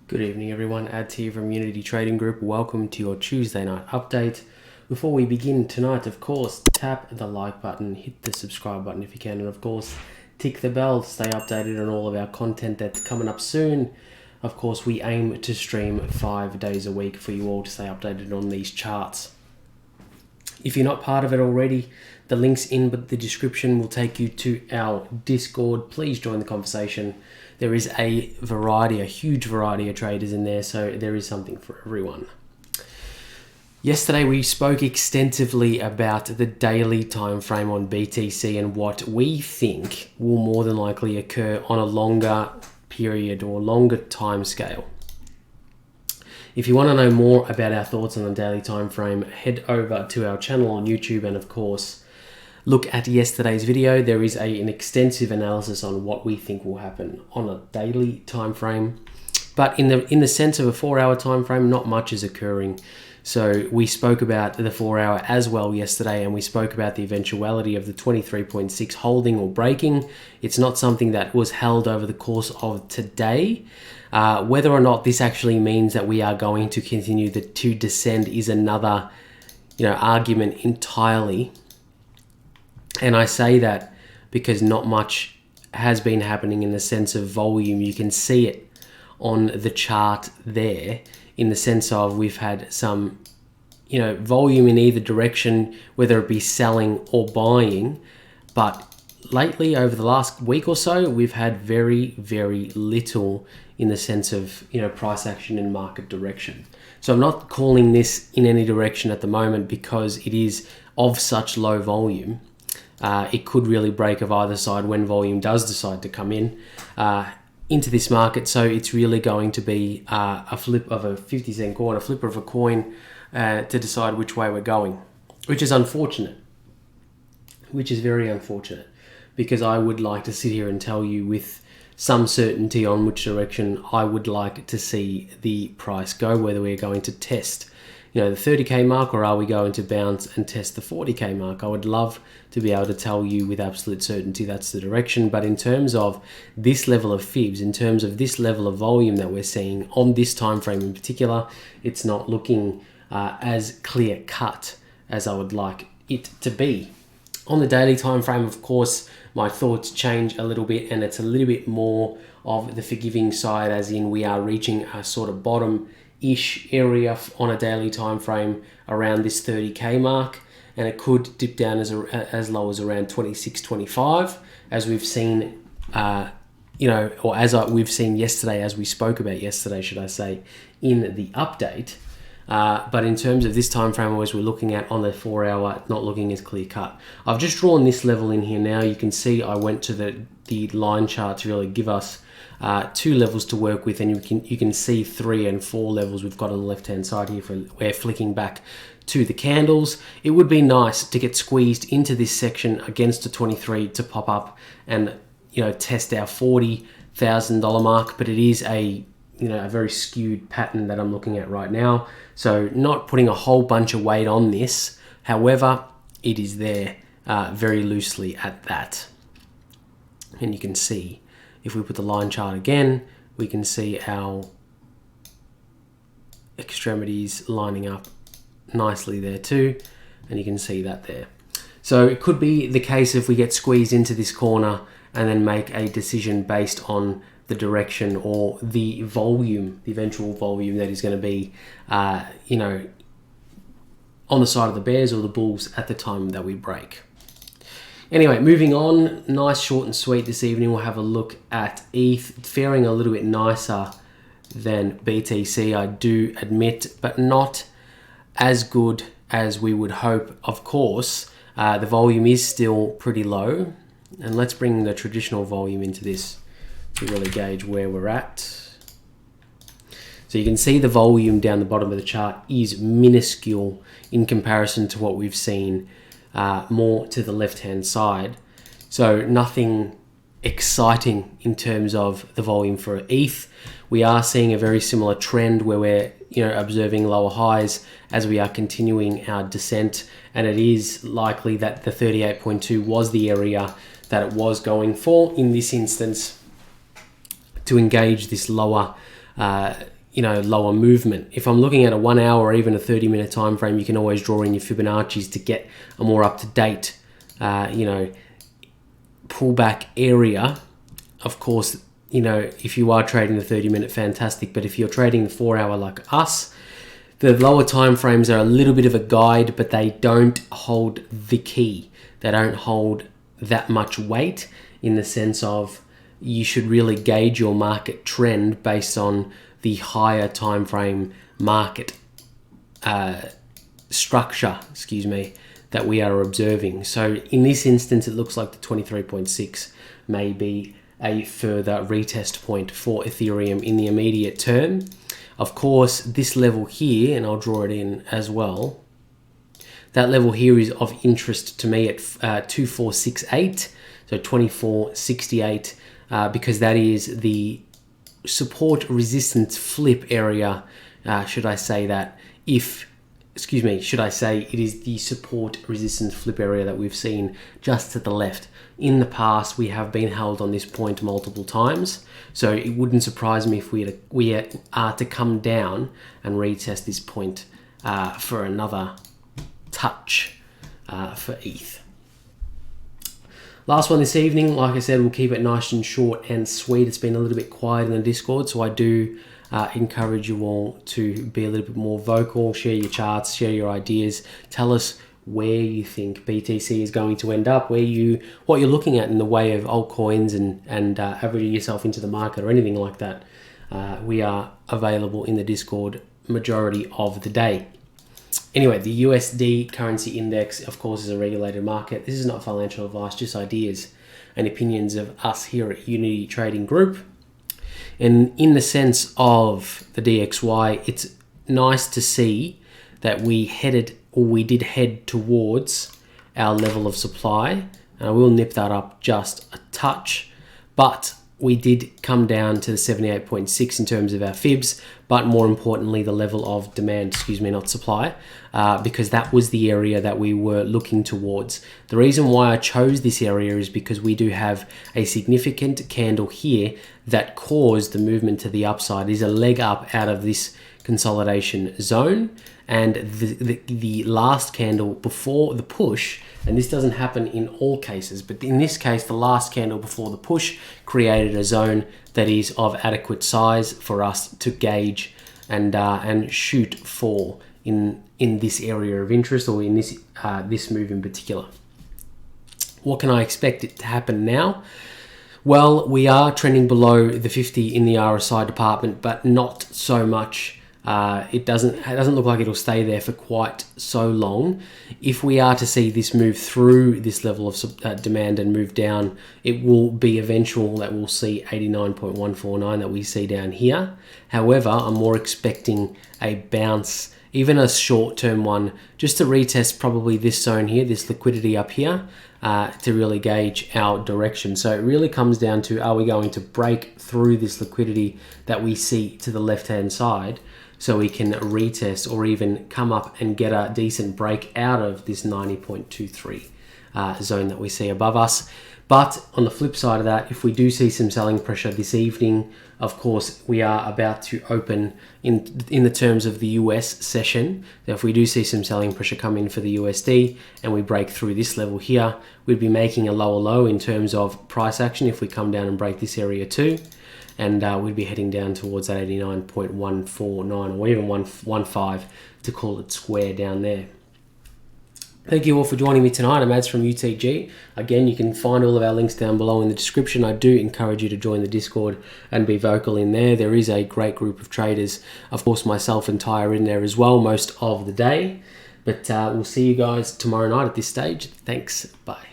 Good evening everyone, Ads here from Unity Trading Group. Welcome to your Tuesday night update. Before we begin tonight, of course, tap the like button, hit the subscribe button if you can, and of course, tick the bell to stay updated on all of our content that's coming up soon. Of course, we aim to stream 5 days a week for you all to stay updated on these charts. If you're not part of it already, the links in the description will take you to our Discord. Please join the conversation. There is a huge variety of traders in there, so there is something for everyone. Yesterday we spoke extensively about the daily time frame on BTC and what we think will more than likely occur on a longer period or longer time scale. If you want to know more about our thoughts on the daily time frame, head over to our channel on YouTube and of course look at yesterday's video. There is an extensive analysis on what we think will happen on a daily time frame, but in the sense of a 4-hour time frame, not much is occurring. So we spoke about the 4-hour as well yesterday, and we spoke about the eventuality of the 23.6 holding or breaking. It's not something that was held over the course of today. Whether or not this actually means that we are going to continue to descend is another argument entirely. And I say that because not much has been happening in the sense of volume. You can see it on the chart there in the sense of we've had some, volume in either direction, whether it be selling or buying. But lately, over the last week or so, we've had very, very little in the sense of, price action and market direction. So I'm not calling this in any direction at the moment because it is of such low volume. It could really break of either side when volume does decide to come in into this market. So it's really going to be a flip of a 50-cent coin, a flipper of a coin to decide which way we're going, which is unfortunate, which is very unfortunate, because I would like to sit here and tell you with some certainty on which direction I would like to see the price go, whether we're going to test the 30k mark or are we going to bounce and test the 40k mark. I would love to be able to tell you with absolute certainty that's the direction, but in terms of this level of fibs, in terms of this level of volume that we're seeing on this time frame in particular, it's not looking as clear cut as I would like it to be. On the daily time frame, of course, my thoughts change a little bit, and it's a little bit more of the forgiving side, as in we are reaching a sort of bottom-ish area on a daily time frame around this 30k mark, and it could dip down as low as around 26.25, as we've seen, we've seen yesterday, as we spoke about yesterday, should I say, in the update. But in terms of this time frame, as we're looking at on the 4-hour, not looking as clear cut. I've just drawn this level in here now. You can see I went to the line chart to really give us 2 levels to work with, and you can see 3 and 4 levels we've got on the left hand side here. We're flicking back to the candles. It would be nice to get squeezed into this section against a 23 to pop up and test our $40,000 mark, but it is a very skewed pattern that I'm looking at right now. So not putting a whole bunch of weight on this. However, it is there very loosely at that. And you can see, if we put the line chart again, we can see our extremities lining up nicely there too. And you can see that there. So it could be the case if we get squeezed into this corner and then make a decision based on the direction or the volume, the eventual volume that is going to be, on the side of the bears or the bulls at the time that we break. Anyway, moving on, nice, short and sweet this evening. We'll have a look at ETH, faring a little bit nicer than BTC, I do admit, but not as good as we would hope, of course. The volume is still pretty low, and let's bring the traditional volume into this to really gauge where we're at. So you can see the volume down the bottom of the chart is minuscule in comparison to what we've seen more to the left hand side. So nothing exciting in terms of the volume for ETH. We are seeing a very similar trend where we're observing lower highs as we are continuing our descent, and it is likely that the 38.2 was the area that it was going for in this instance to engage this lower lower movement. If I'm looking at a 1 hour or even a 30-minute time frame, you can always draw in your Fibonacci's to get a more up-to-date, pullback area. Of course, if you are trading the 30-minute, fantastic. But if you're trading the 4 hour like us, the lower time frames are a little bit of a guide, but they don't hold the key. They don't hold that much weight, in the sense of you should really gauge your market trend based on the higher time frame market structure, that we are observing. So in this instance, it looks like the 23.6 may be a further retest point for Ethereum in the immediate term. Of course, this level here, and I'll draw it in as well, that level here is of interest to me at 2468, so 2468, because that is the support resistance flip area. Should I say it is the support resistance flip area that we've seen just to the left. In the past, we have been held on this point multiple times, so it wouldn't surprise me if we are to come down and retest this point for another touch for ETH. Last one this evening, like I said, we'll keep it nice and short and sweet. It's been a little bit quiet in the Discord, so I do encourage you all to be a little bit more vocal, share your charts, share your ideas, tell us where you think BTC is going to end up, what you're looking at in the way of altcoins and averaging yourself into the market or anything like that. We are available in the Discord majority of the day. Anyway, the USD currency index, of course, is a regulated market. This is not financial advice, just ideas and opinions of us here at Unity Trading Group. And in the sense of the DXY, it's nice to see that we did head towards our level of supply. And I will nip that up just a touch, but we did come down to the 78.6 in terms of our fibs, but more importantly, the level of demand, not supply, because that was the area that we were looking towards. The reason why I chose this area is because we do have a significant candle here that caused the movement to the upside. Is a leg up out of this consolidation zone, and the last candle before the push, and this doesn't happen in all cases, but in this case, the last candle before the push created a zone that is of adequate size for us to gauge and shoot for in this area of interest, or in this move in particular. What can I expect it to happen now? Well, we are trending below the 50 in the RSI department, but not so much. It doesn't look like it'll stay there for quite so long. If we are to see this move through this level of demand and move down, it will be eventual that we'll see 89.149 that we see down here. However, I'm more expecting a bounce, even a short-term one, just to retest probably this zone here, this liquidity up here, to really gauge our direction. So it really comes down to, are we going to break through this liquidity that we see to the left-hand side, so we can retest or even come up and get a decent break out of this 90.23 zone that we see above us. But on the flip side of that, if we do see some selling pressure this evening, of course, we are about to open in the terms of the US session. So if we do see some selling pressure come in for the USD and we break through this level here, we'd be making a lower low in terms of price action if we come down and break this area too. And we'd be heading down towards that 89.149 or even 115 to call it square down there. Thank you all for joining me tonight. I'm Ads from UTG. Again, you can find all of our links down below in the description. I do encourage you to join the Discord and be vocal in there. There is a great group of traders. Of course, myself and Ty are in there as well most of the day. But we'll see you guys tomorrow night at this stage. Thanks. Bye.